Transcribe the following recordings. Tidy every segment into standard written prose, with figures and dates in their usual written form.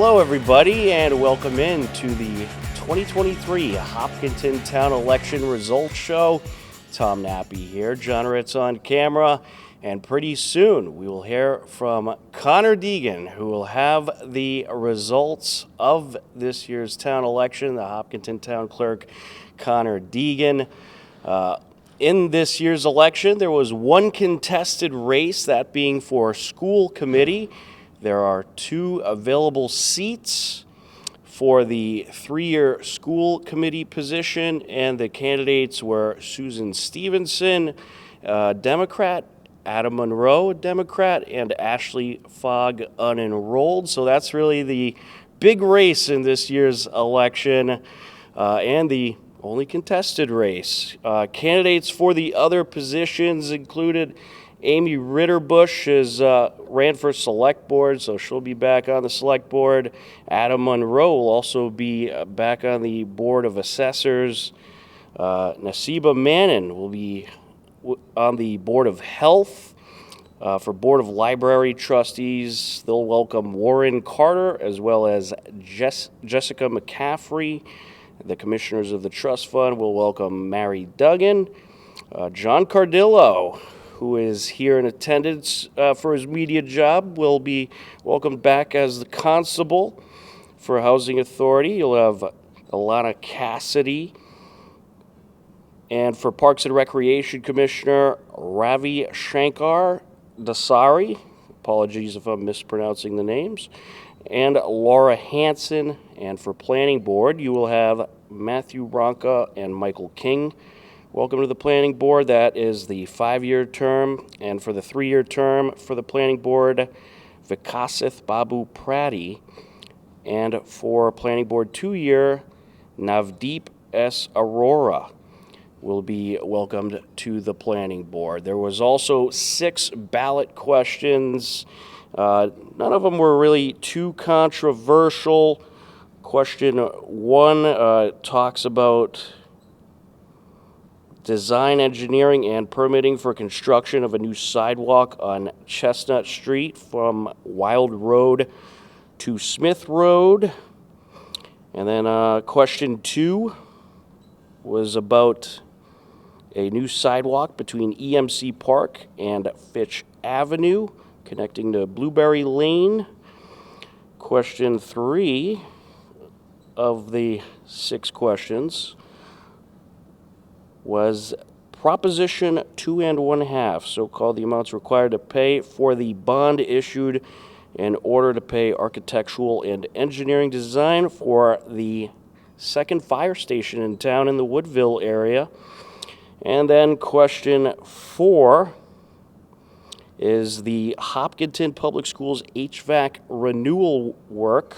Hello, everybody, and welcome in to the 2023 Hopkinton Town Election Results Show. Tom Nappy here, John Ritz on camera, and pretty soon we will hear from Connor Degan, who will have the results of this year's town election, the Hopkinton Town Clerk, Connor Degan. In this year's election, there was one contested race, that being for school committee. There are two available seats for the three-year school committee position, and the candidates were Susan Stephenson, Democrat, Adam Munroe, Democrat, and Ashley Fogg, unenrolled. So that's really the big race in this year's election, and the only contested race. Candidates for the other positions included Amy Ritterbush ran for select board, so she'll be back on the select board. Adam Munroe will also be back on the board of assessors. Nasiba Manin will be on the board of health. For board of library trustees, they'll welcome Warren Carter as well as Jessica McCaffrey. The commissioners of the trust fund will welcome Mary Degan. John Cardillo, who is here in attendance for his media job, will be welcomed back as the constable for Housing Authority. You'll have Alana Cassidy. And for Parks and Recreation Commissioner, Ravi Shankar Dasari, apologies if I'm mispronouncing the names, and Laura Hanson. And for Planning Board, you will have Matthew Ronca and Michael King. Welcome to the Planning Board. That is the 5-year term. And for the 3-year term for the Planning Board, Vikasith Babu Prati. And for Planning Board 2-year, Navdeep S. Arora will be welcomed to the Planning Board. There was also 6 ballot questions. None of them were really too controversial. Question 1 talks about design, engineering, and permitting for construction of a new sidewalk on Chestnut Street from Wild Road to Smith Road. And then question 2 was about a new sidewalk between EMC Park and Fitch Avenue, connecting to Blueberry Lane. Question 3 of the 6 questions was Proposition 2 1/2, so-called the amounts required to pay for the bond issued in order to pay architectural and engineering design for the second fire station in town in the Woodville area. And then question 4 is the Hopkinton Public Schools HVAC renewal work.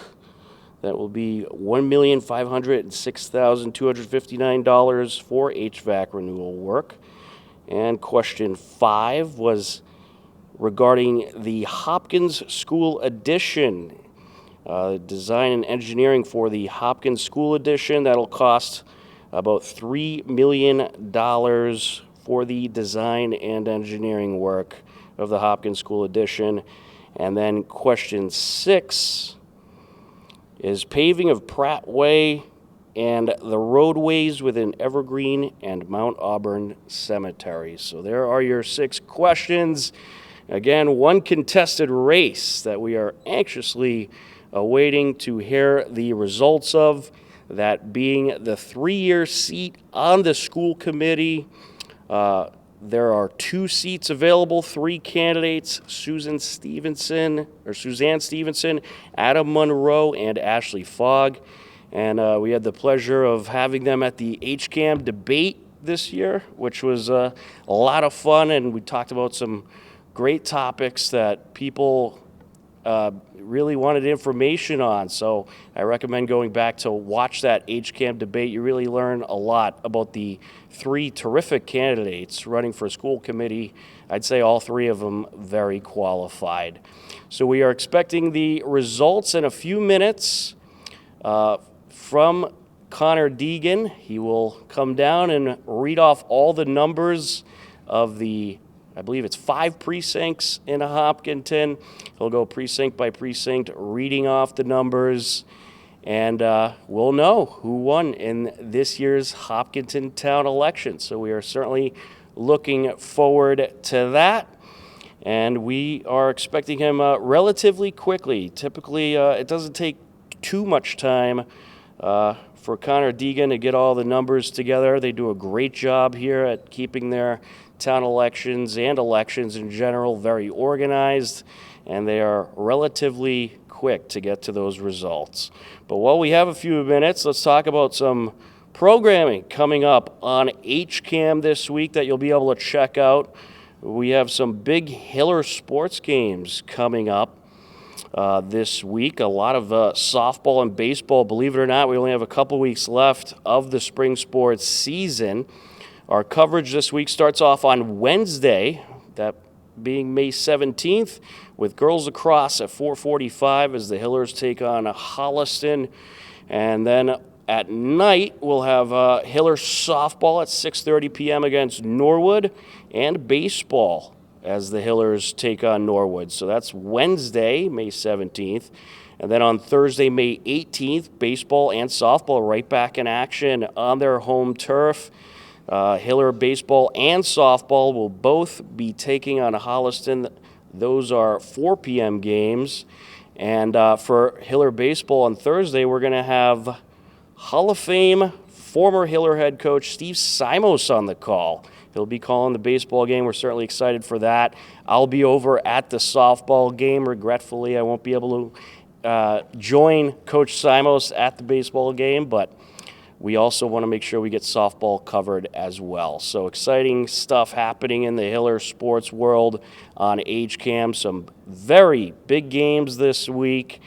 That will be $1,506,259 for HVAC renewal work. And question 5 was regarding the Hopkins School Addition, design and engineering for the Hopkins School Addition. That'll cost about $3 million for the design and engineering work of the Hopkins School Addition. And then question 6 is paving of Pratt Way and the roadways within Evergreen and Mount Auburn cemeteries. So there are your 6 questions. Again, one contested race that we are anxiously awaiting to hear the results of, that being the 3-year seat on the school committee. There are 2 seats available, 3 candidates, Suzanne Stephenson, Adam Munroe, and Ashley Fogg. And we had the pleasure of having them at the HCAM debate this year, which was a lot of fun, and we talked about some great topics that people really wanted information on. So I recommend going back to watch that HCAM debate. You really learn a lot about the 3 terrific candidates running for school committee. I'd say all 3 of them very qualified. So we are expecting the results in a few minutes from Connor Degan. He will come down and read off all the numbers of the I believe it's 5 precincts in Hopkinton. He'll go precinct by precinct, reading off the numbers, and we'll know who won in this year's Hopkinton Town election. So we are certainly looking forward to that. And we are expecting him relatively quickly. Typically, it doesn't take too much time for Connor Degan to get all the numbers together. They do a great job here at keeping their town elections and elections in general very organized, and they are relatively quick to get to those results. But while we have a few minutes, let's talk about some programming coming up on HCAM this week that you'll be able to check out. We have some big Hiller sports games coming up this week. A lot of softball and baseball. Believe it or not, we only have a couple weeks left of the spring sports season. Our coverage this week starts off on Wednesday, that being May 17th, with girls lacrosse at 4:45 as the Hillers take on Holliston. And then at night, we'll have Hiller softball at 6:30 p.m. against Norwood, and baseball as the Hillers take on Norwood. So that's Wednesday, May 17th. And then on Thursday, May 18th, baseball and softball right back in action on their home turf. Hiller baseball and softball will both be taking on Holliston. Those are 4 p.m. games. And for Hiller baseball on Thursday, we're going to have Hall of Fame former Hiller head coach Steve Simos on the call. He'll be calling the baseball game. We're certainly excited for that. I'll be over at the softball game. Regretfully, I won't be able to join Coach Simos at the baseball game, but we also want to make sure we get softball covered as well. So exciting stuff happening in the Hiller sports world on HCAM. Some very big games this week,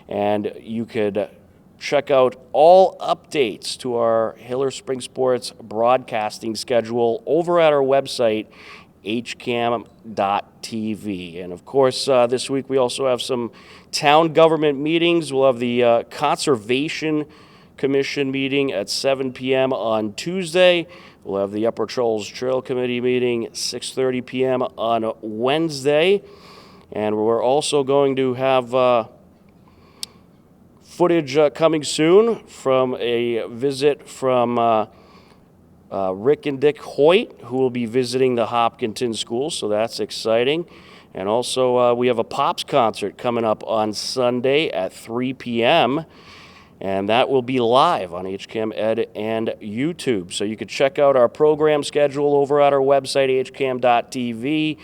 and you could check out all updates to our Hiller Spring Sports broadcasting schedule over at our website, hcam.tv. And of course, this week we also have some town government meetings. We'll have the Conservation Commission meeting at 7 p.m. on Tuesday. We'll have the Upper Trolls Trail Committee meeting 6:30 p.m. on Wednesday. And we're also going to have footage coming soon from a visit from Rick and Dick Hoyt, who will be visiting the Hopkinton schools, so that's exciting. And also we have a Pops concert coming up on Sunday at 3 p.m., and that will be live on HCAM Ed and YouTube. So you can check out our program schedule over at our website, hcam.tv,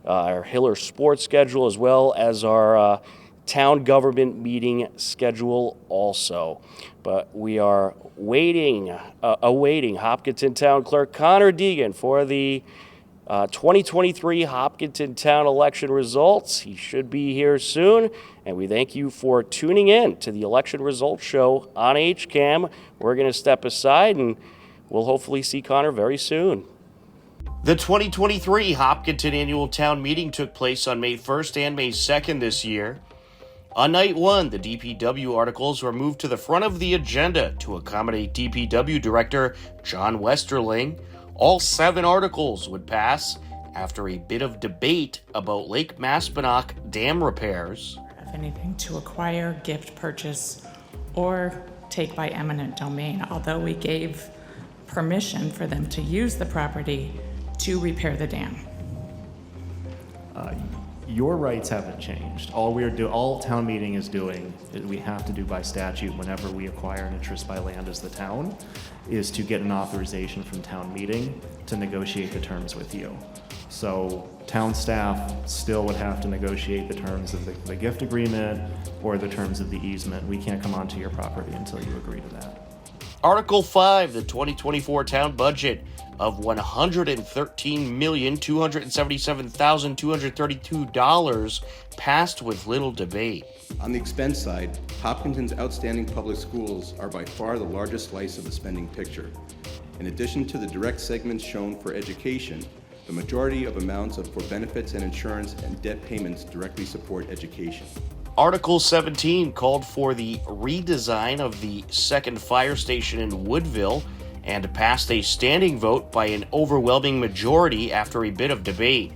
our Hiller sports schedule, as well as our town government meeting schedule also. But we are awaiting Hopkinton Town Clerk Connor Degan for the 2023 Hopkinton Town election results. He should be here soon, and we thank you for tuning in to the election results show on HCAM. We're going to step aside, and we'll hopefully see Connor very soon. The 2023 Hopkinton Annual Town Meeting took place on May 1st and May 2nd this year. On night one, the DPW articles were moved to the front of the agenda to accommodate DPW Director John Westerling. All 7 articles would pass after a bit of debate about Lake Maspinock dam repairs. Of anything to acquire, gift, purchase, or take by eminent domain, although we gave permission for them to use the property to repair the dam. Your rights haven't changed. All town meeting is doing, we have to do by statute whenever we acquire an interest by land as the town, is to get an authorization from town meeting to negotiate the terms with you. So town staff still would have to negotiate the terms of the gift agreement or the terms of the easement. We can't come onto your property until you agree to that. Article 5, the 2024 town budget of $113,277,232 passed with little debate. On the expense side, Hopkinton's outstanding public schools are by far the largest slice of the spending picture. In addition to the direct segments shown for education, the majority of amounts for benefits and insurance and debt payments directly support education. Article 17 called for the redesign of the second fire station in Woodville and passed a standing vote by an overwhelming majority after a bit of debate.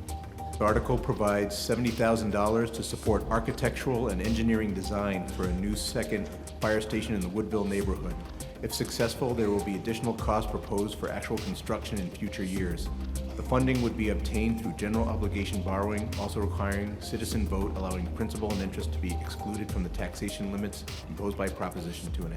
The article provides $70,000 to support architectural and engineering design for a new second fire station in the Woodville neighborhood. If successful, there will be additional costs proposed for actual construction in future years. The funding would be obtained through general obligation borrowing, also requiring citizen vote allowing principal and interest to be excluded from the taxation limits imposed by Proposition 2.5.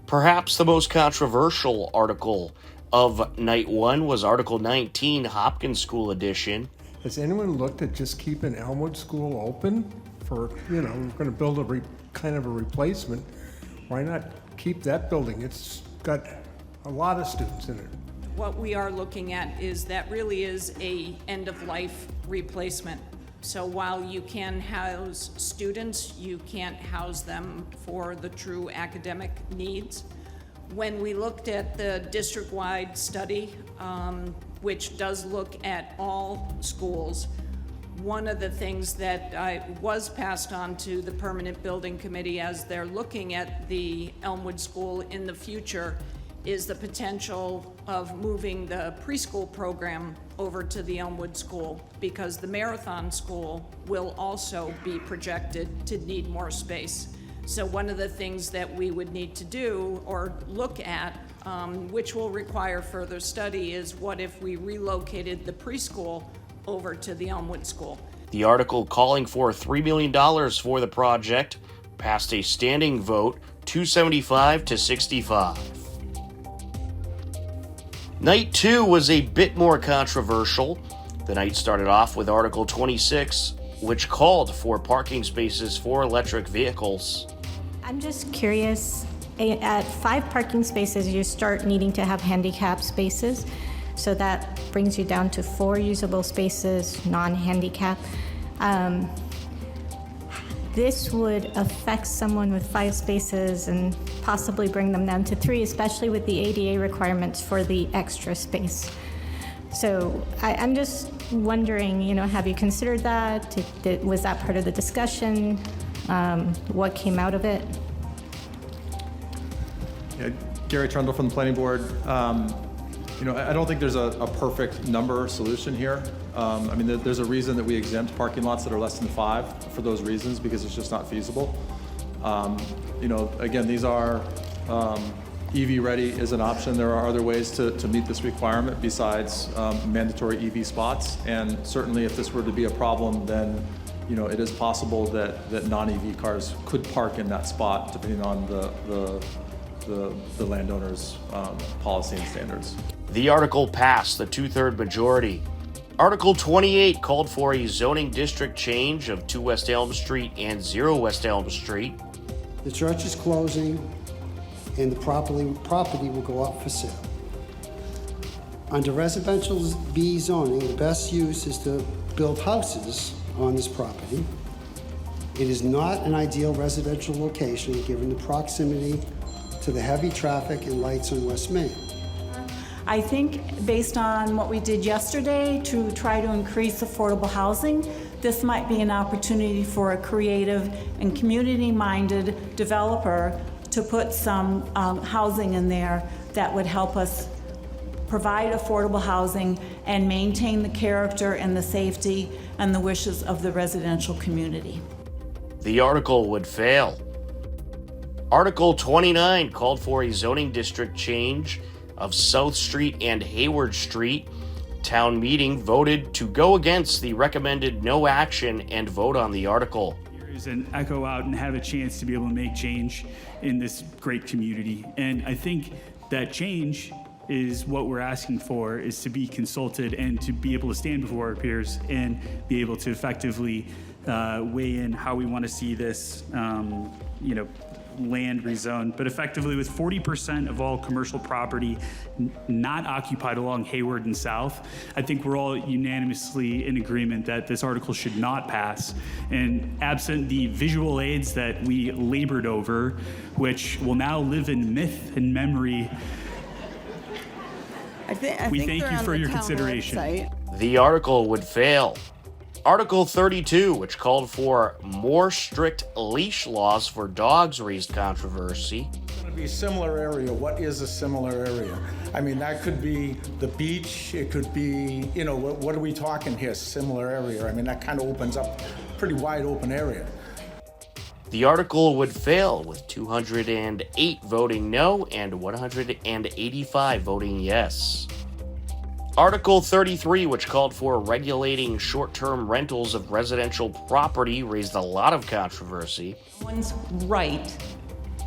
Perhaps the most controversial article of Night 1 was Article 19, Hopkins School Edition. Has anyone looked at just keeping Elmwood School open for, we're going to build a kind of a replacement. Why not keep that building? It's got a lot of students in it. What we are looking at is that really is a end-of-life replacement. So while you can house students, you can't house them for the true academic needs. When we looked at the district-wide study, which does look at all schools, one of the things that was passed on to the Permanent Building Committee as they're looking at the Elmwood School in the future is the potential of moving the preschool program over to the Elmwood School, because the Marathon School will also be projected to need more space. So one of the things that we would need to do or look at, which will require further study, is what if we relocated the preschool over to the Elmwood School. The article calling for $3 million for the project passed a standing vote 275 to 65. Night 2 was a bit more controversial. The night started off with Article 26, which called for parking spaces for electric vehicles. I'm just curious, at 5 parking spaces, you start needing to have handicap spaces. So that brings you down to 4 usable spaces, non-handicap. This would affect someone with 5 spaces and possibly bring them down to 3, especially with the ADA requirements for the extra space. So I'm just wondering, have you considered that? Was that part of the discussion? What came out of it? Yeah, Gary Trundle from the Planning Board. I don't think there's a perfect number solution here. There's a reason that we exempt parking lots that are less than 5 for those reasons, because it's just not feasible. Again, these are EV ready is an option. There are other ways to meet this requirement besides mandatory EV spots. And certainly if this were to be a problem, then it is possible that non-EV cars could park in that spot depending on the landowner's policy and standards. The article passed the 2/3 majority. Article 28 called for a zoning district change of 2 West Elm Street and 0 West Elm Street. The church is closing and the property will go up for sale. Under residential B zoning, the best use is to build houses on this property. It is not an ideal residential location given the proximity to the heavy traffic and lights on West Main. I think based on what we did yesterday to try to increase affordable housing, this might be an opportunity for a creative and community-minded developer to put some housing in there that would help us provide affordable housing and maintain the character and the safety and the wishes of the residential community. The article would fail. Article 29 called for a zoning district change of South Street and Hayward Street. Town meeting voted to go against the recommended no action and vote on the article. And echo out and have a chance to be able to make change in this great community. And I think that change is what we're asking for, is to be consulted and to be able to stand before our peers and be able to effectively weigh in how we want to see this land rezoned. But effectively, with 40% of all commercial property not occupied along Hayward and South, I think we're all unanimously in agreement that this article should not pass. And absent the visual aids that we labored over, which will now live in myth and memory, we thank you for your consideration. The article would fail. Article 32, which called for more strict leash laws for dogs, raised controversy. would be similar area. What is a similar area? I mean, that could be the beach. It could be, you know, what are we talking here? Similar area. I mean, that kind of opens up a pretty wide open area. The article would fail with 208 voting no and 185 voting yes. Article 33, which called for regulating short-term rentals of residential property, raised a lot of controversy. Someone's right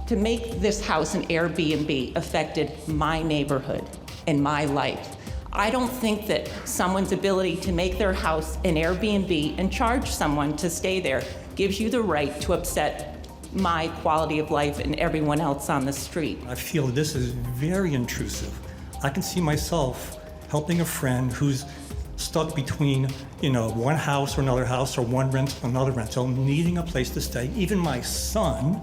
to make this house an Airbnb affected my neighborhood and my life. I don't think that someone's ability to make their house an Airbnb and charge someone to stay there gives you the right to upset my quality of life and everyone else on the street. I feel this is very intrusive. I can see myself helping a friend who's stuck between, you know, one house or another house or one rental, another rental, needing a place to stay, even my son,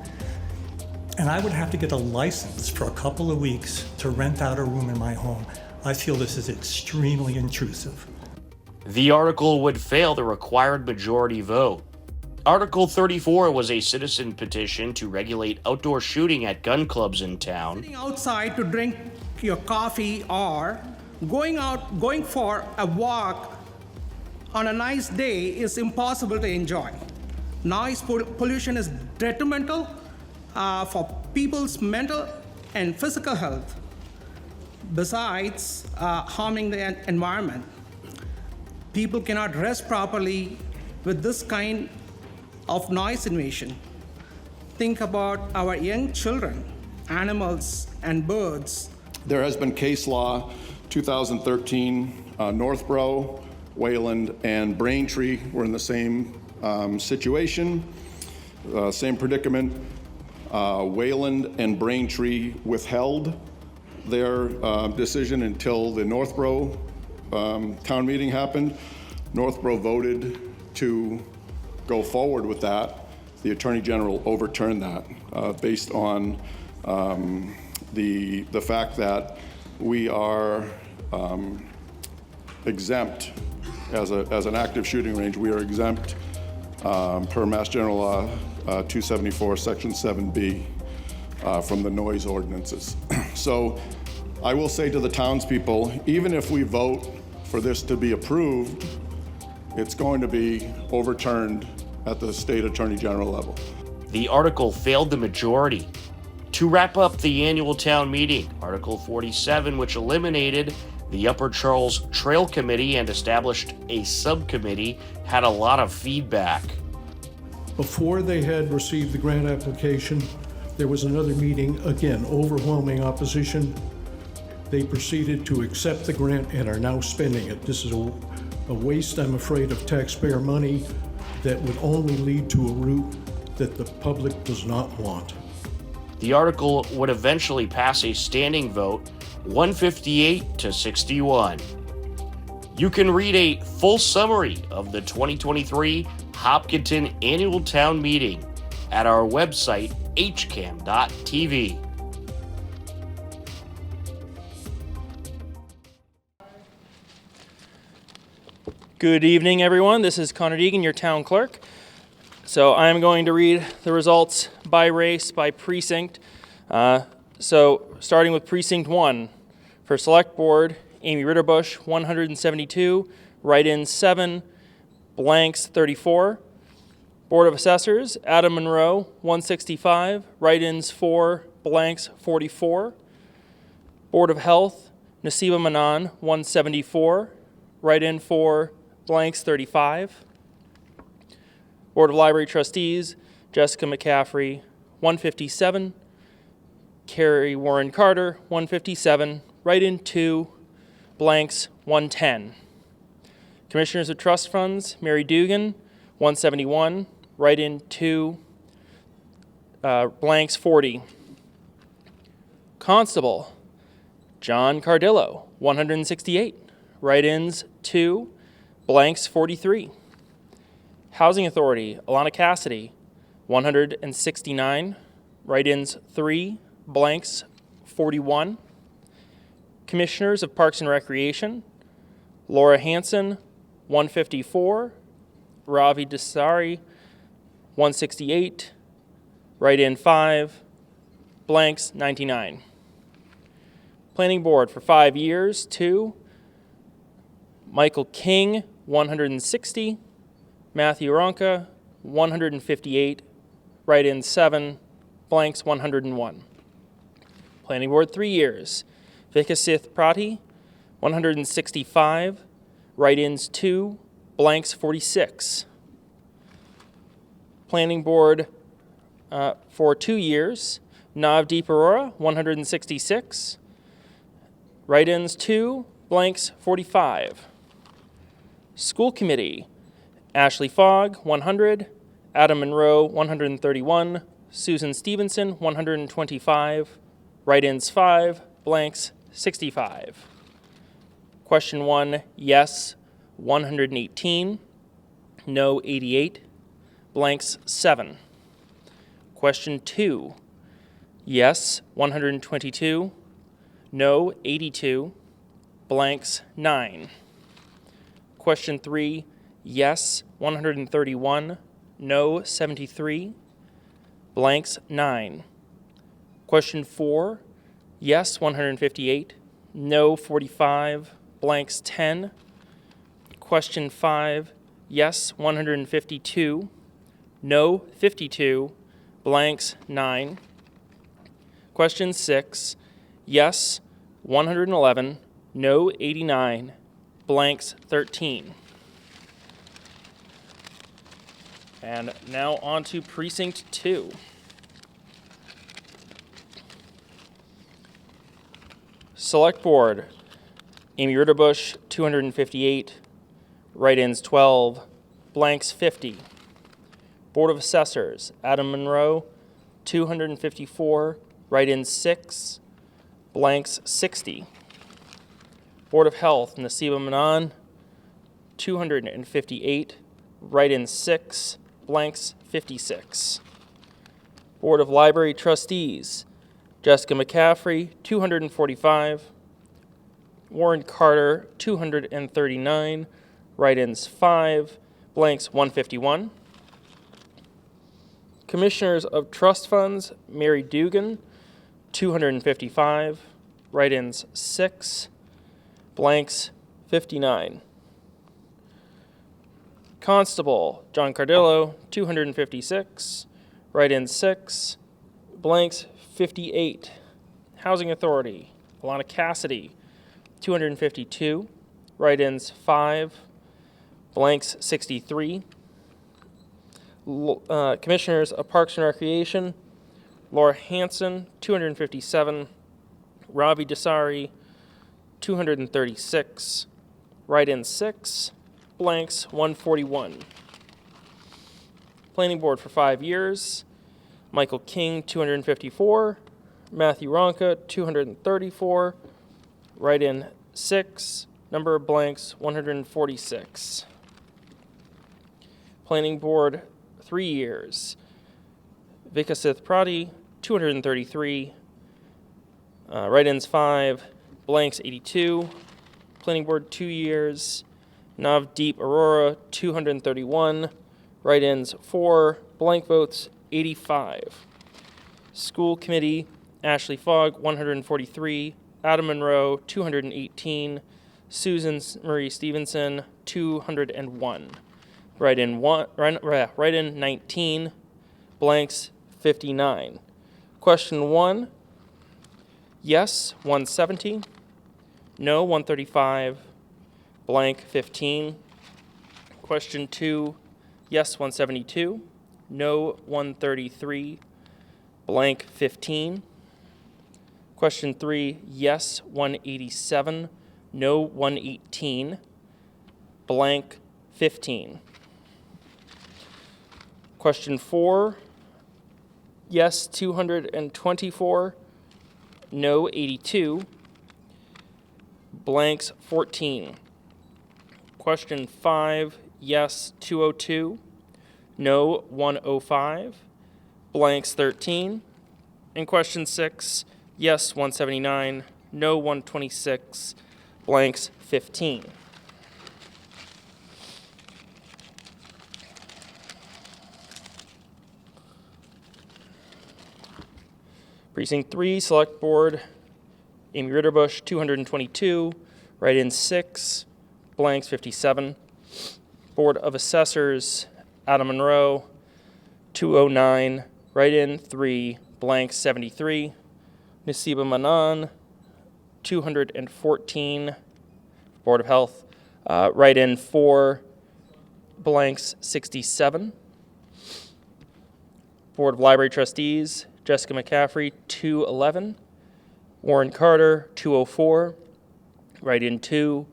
and I would have to get a license for a couple of weeks to rent out a room in my home. I feel this is extremely intrusive. The article would fail the required majority vote. Article 34 was a citizen petition to regulate outdoor shooting at gun clubs in town. Sitting outside to drink your coffee or going for a walk on a nice day is impossible to enjoy. Noise pollution is detrimental for people's mental and physical health, besides harming the environment. People cannot rest properly with this kind of noise invasion. Think about our young children, animals, and birds. There has been case law, 2013, Northborough, Wayland, and Braintree were in the same situation, same predicament. Wayland and Braintree withheld their decision until the Northborough town meeting happened. Northborough voted to go forward with that. The Attorney General overturned that based on the fact that we are exempt as an active shooting range. We are exempt per Mass General Law 274, Section 7B from the noise ordinances. So I will say to the townspeople, even if we vote for this to be approved, it's going to be overturned at the state attorney general level. The article failed the majority. To wrap up the annual town meeting, Article 47, which eliminated the Upper Charles Trail Committee and established a subcommittee, had a lot of feedback. Before they had received the grant application, there was another meeting, again, overwhelming opposition. They proceeded to accept the grant and are now spending it. This is a waste, I'm afraid, of taxpayer money that would only lead to a route that the public does not want. The article would eventually pass a standing vote, 158 to 61. You can read a full summary of the 2023 Hopkinton Annual Town Meeting at our website, hcam.tv. Good evening, everyone. This is Connor Degan, your town clerk. So I'm going to read the results by race, by precinct. So starting with Precinct 1, for Select Board, Amy Ritterbush, 172, write-ins 7, blanks 34. Board of Assessors, Adam Munroe, 165, write-ins 4, blanks 44. Board of Health, Nasiba Manan, 174, write-in 4, blanks 35. Board of Library Trustees, Jessica McCaffrey, 157. Carrie Warren Carter, 157. Write-in 2, blanks 110. Commissioners of Trust Funds, Mary Degan, 171. Write-in 2, blanks 40. Constable, John Cardillo, 168. Write-ins 2, blanks 43. Housing Authority, Alana Cassidy, 169. Write-ins 3, blanks 41. Commissioners of Parks and Recreation, Laura Hanson, 154. Ravi Desari, 168. Write-in 5, blanks 99. Planning Board for 5 years, 2. Michael King, 160. Matthew Ronca, 158. Write-ins 7, blanks 101. Planning Board 3 years. Vikasith Prati, 165. Write-ins 2, blanks 46. Planning Board for 2 years. Navdeep Arora, 166. Write-ins 2, blanks 45. School Committee, Ashley Fogg, 100. Adam Munroe, 131. Susan Stephenson, 125. Write-ins 5, blanks 65. Question 1, yes, 118. No, 88. Blanks 7. Question 2, yes, 122. No, 82. Blanks 9. Question 3, yes, 131. No, 73. Blanks 9. Question 4, yes, 158. No, 45. Blanks 10. Question 5, yes, 152. No, 52. Blanks 9. Question 6, yes, 111. No, 89. Blanks 13. And now on to Precinct 2. Select Board, Amy Ritterbusch, 258. Write-ins 12, blanks 50. Board of Assessors, Adam Munroe, 254. Write-ins 6, blanks 60. Board of Health, Nasiba Manan, 258. Write-ins 6, blanks 56. Board of Library Trustees, Jessica McCaffrey, 245. Warren Carter, 239. Write-ins 5, blanks 151. Commissioners of Trust Funds, Mary Degan, 255. Write-ins 6, blanks 59. Constable, John Cardillo, 256. Write-ins 6, blanks 58. Housing Authority, Alana Cassidy, 252. Write-ins 5, blanks 63. Commissioners of Parks and Recreation, Laura Hanson, 257. Ravi Dasari, 236. Write-ins 6, blanks 141. Planning Board for 5 years, Michael King, 254. Matthew Ronca, 234. Write-in 6. Number of blanks, 146. Planning Board, 3 years. Vikasith Prati, 233. Write-ins 5. Blanks 82. Planning Board, 2 years. Navdeep Arora, 231. Write-ins 4. Blank votes 85. School Committee, Ashley Fogg, 143. Adam Munroe, 218. Susan Marie Stephenson, 201. Write-in 19. Blanks 59. Question 1, yes, 170. No, 135. Blank 15. Question 2, yes, 172. No, 133. Blank 15. Question 3, yes, 187. No, 118. Blank 15. Question 4, yes, 224. No, 82. Blanks 14. Question 5, yes, 202. No, 105. Blanks 13. And question 6, yes, 179. No, 126. Blanks 15. Precinct 3, Select Board, Amy Ritterbusch, 222, write-in 6, blanks 57. Board of Assessors, Adam Munroe, 209, write-in 3, blanks 73. Nasiba Manan, 214, Board of Health, write-in 4, blanks 67. Board of Library Trustees, Jessica McCaffrey, 211. Warren Carter, 204. Write-in 2,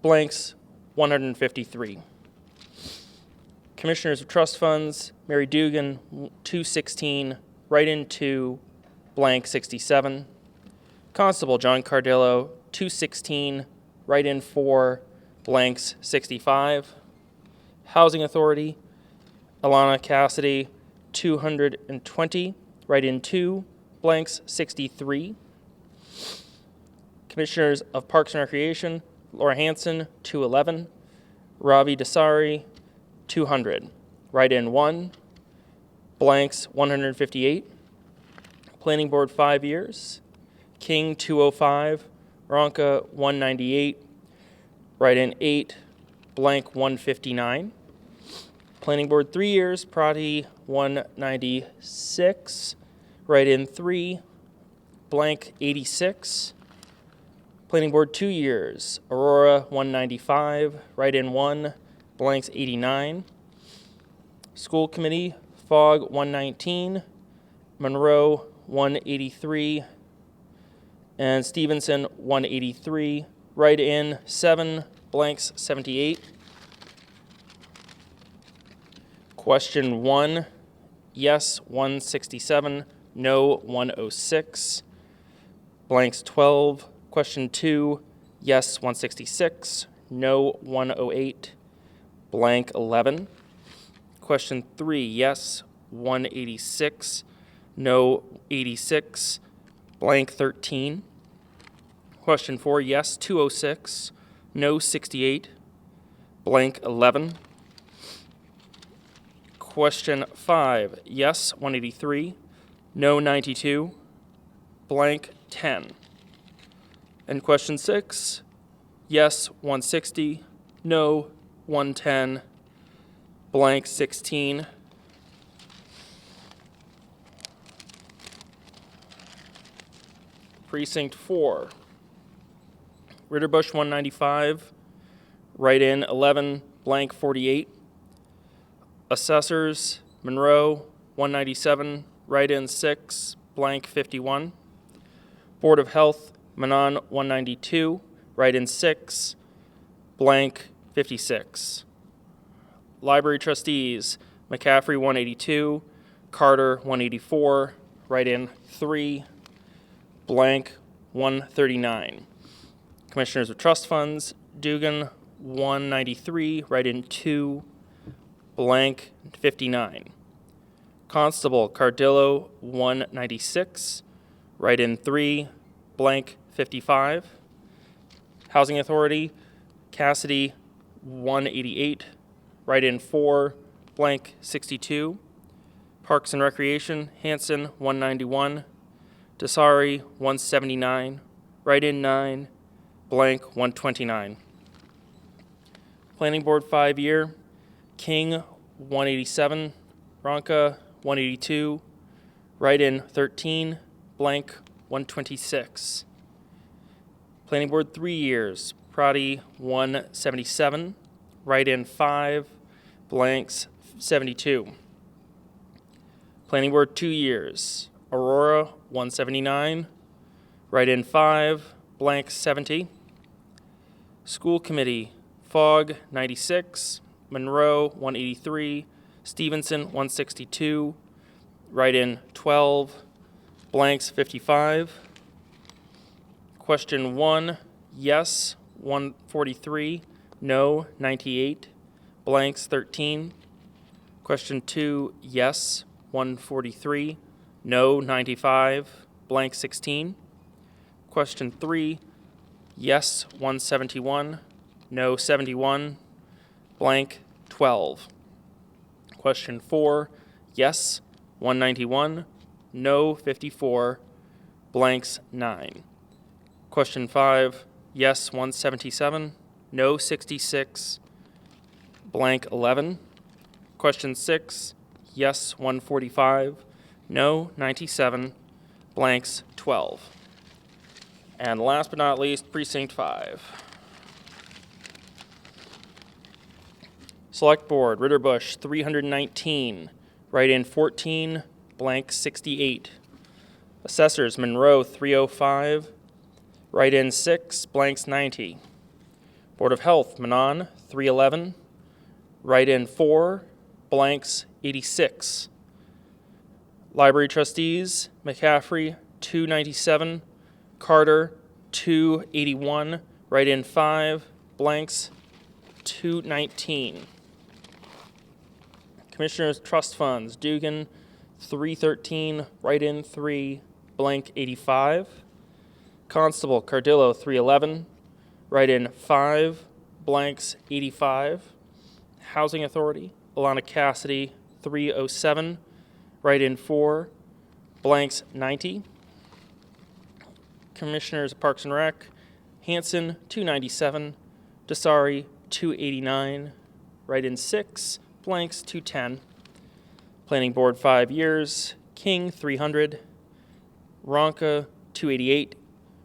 blanks 153. Commissioners of Trust Funds, Mary Degan, 216. Write-in 2, blank 67. Constable John Cardillo, 216. Write-in 4, blanks 65. Housing Authority, Alana Cassidy, 220. Write-in 2, blanks 63. Commissioners of Parks and Recreation, Laura Hanson, 211. Ravi Dasari, 200. Write-in 1, blanks 158. Planning Board 5 years. King, 205. Ronka, 198. Write-in 8, blank 159. Planning Board 3 years. Prati, 196. Write-in 3, blank 86. Planning Board 2 years. Aurora, 195. Write-in 1, blanks 89. School Committee, Fogg, 119. Munroe, 183. And Stephenson, 183. Write-in 7, blanks 78. Question 1, yes 167, no 106. Blanks 12. Question 2, yes 166, no 108. Blank 11. Question 3, yes 186, no 86. Blank 13. Question 4, yes 206, no 68. Blank 11. Question 5, yes 183, no 92. Blank 10. And question 6, yes 160, no 110. Blank 16. Precinct 4, Ritterbusch 195, write-in 11, blank 48. Assessors, Munroe 197, write-in 6, blank 51. Board of Health, Manon 192, write-in 6, blank 56. Library Trustees, McCaffrey 182, Carter 184, write-in 3, blank 139. Commissioners of Trust Funds, Degan 193, write-in 2, blank 59. Constable Cardillo 196, write-in 3, blank 55. Housing Authority, Cassidy 188, write-in 4, blank 62. Parks and Recreation, Hanson 191, Dasari 179, write-in 9, blank 129. Planning Board 5 year, King 187, Ronka 182, write-in 13, blank 126. Planning Board 3 years, Prati 177, write-in 5, blanks 72. Planning Board 2 years, Aurora 179, write-in 5, blank 70. School Committee, Fogg 96, Munroe 183, Stephenson 162, write-in 12, blanks 55. Question 1, yes 143, no 98, blanks 13. Question 2, yes 143, no 95, blank 16. Question 3, yes 171, no 71, blank 12. Question 4, yes 191, no 54, blanks 9. Question 5, yes 177, no 66, blank 11. Question 6, yes 145, no 97, blanks 12. And last but not least, Precinct 5. Select Board, Ritterbusch 319, write-in 14, blank 68. Assessors, Munroe 305, write-in 6, blanks 90. Board of Health, Manon 311, write-in 4, blanks 86. Library Trustees, McCaffrey 297, Carter 281, write-in 5, blanks 219. Commissioners Trust Funds, Degan 313, write-in 3, blank 85. Constable Cardillo 311, write-in 5, blanks 85. Housing Authority, Alana Cassidy 307, write-in 4, blanks 90. Commissioners of Parks and Rec, Hanson 297, Dasari 289, write-in 6, blanks 210. Planning Board 5 years, King 300, Ronca 288,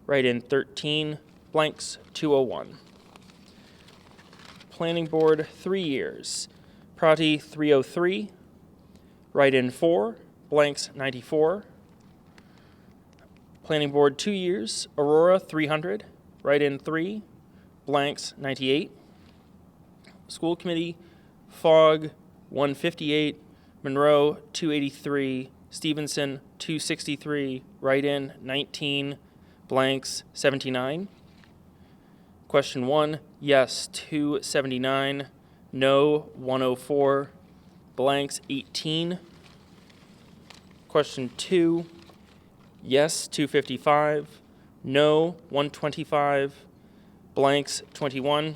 write-in 13, blanks 201. Planning Board 3 years, Prati 303, write-in 4, blanks 94. Planning Board 2 years, Aurora 300, write-in 3, blanks 98. School Committee, Fogg 158, Munroe 283, Stephenson 263, write-in 19, blanks 79. Question 1, yes 279, no 104, blanks 18. Question 2, yes 255, no 125, blanks 21.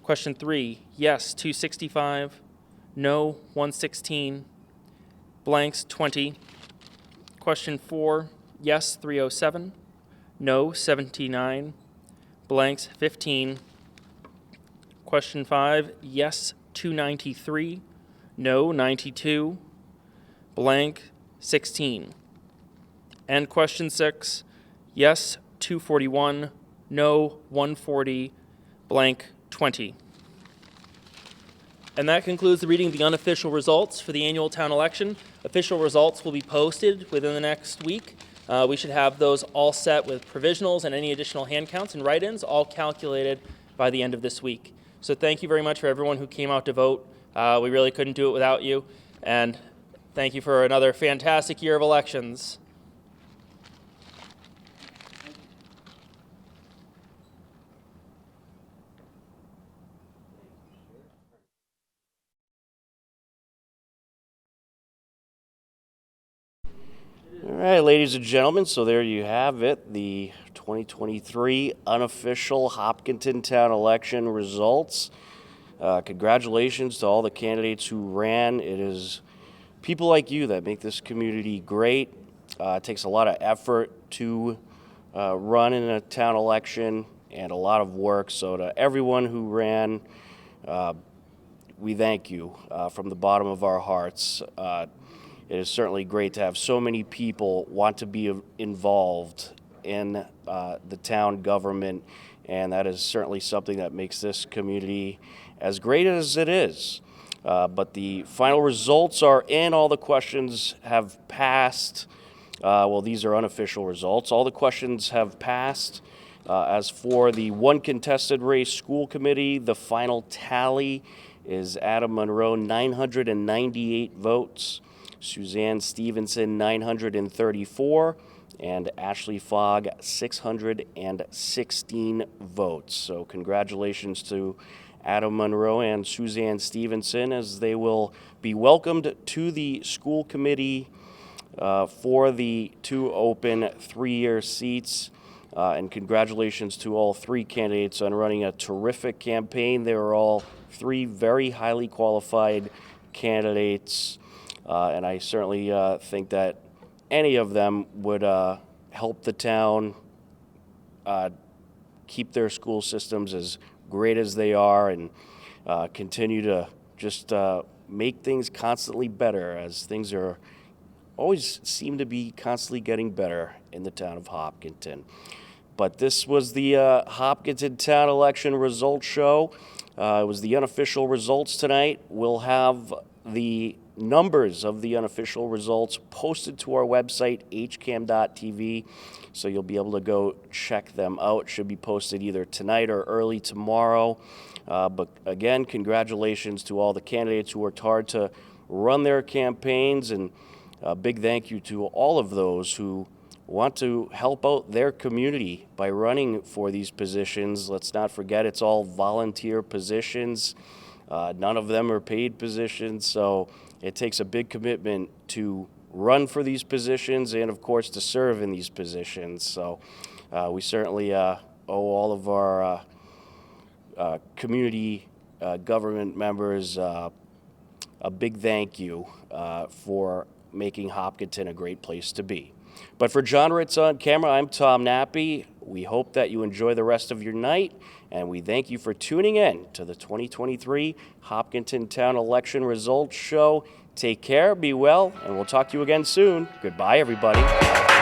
Question 3, yes 265, no 116, blanks 20. Question 4, yes 307, no 79, blanks 15. Question 5, yes 293, no 92, blank 16. And question 6, yes 241, no 140, blank 20. And that concludes the reading of the unofficial results for the annual town election. Official results will be posted within the next week. We should have those all set with provisionals and any additional hand counts and write-ins all calculated by the end of this week. So thank you very much for everyone who came out to vote. We really couldn't do it without you. And thank you for another fantastic year of elections. All right, ladies and gentlemen, so there you have it, the 2023 unofficial Hopkinton Town election results. Congratulations to all the candidates who ran. It is people like you that make this community great. It takes a lot of effort to run in a town election and a lot of work. So to everyone who ran, we thank you from the bottom of our hearts. It is certainly great to have so many people want to be involved in the town government, and that is certainly something that makes this community as great as it is. But the final results are in. All the questions have passed. Well, these are unofficial results. All the questions have passed. As for the one contested race school committee, the final tally is Adam Munroe, 998 votes. Suzanne Stephenson, 934, and Ashley Fogg, 616 votes. So congratulations to Adam Munroe and Suzanne Stephenson as they will be welcomed to the school committee for the 2 open 3-year seats. And congratulations to all 3 candidates on running a terrific campaign. They were all 3 very highly qualified candidates. And I certainly think that any of them would help the town keep their school systems as great as they are, and continue to just make things constantly better, as things are always seem to be constantly getting better in the town of Hopkinton. But this was the Hopkinton Town Election Results Show. It was the unofficial results tonight. We'll have the numbers of the unofficial results posted to our website, hcam.tv, so you'll be able to go check them out. Should be posted either tonight or early tomorrow. But again, congratulations to all the candidates who worked hard to run their campaigns, and a big thank you to all of those who want to help out their community by running for these positions. Let's not forget, it's all volunteer positions. None of them are paid positions, so it takes a big commitment to run for these positions and, of course, to serve in these positions. So we certainly owe all of our community government members a big thank you for making Hopkinton a great place to be. But for John Ritz on camera, I'm Tom Nappy. We hope that you enjoy the rest of your night, and we thank you for tuning in to the 2023 Hopkinton Town Election Results Show. Take care, be well, and we'll talk to you again soon. Goodbye, everybody.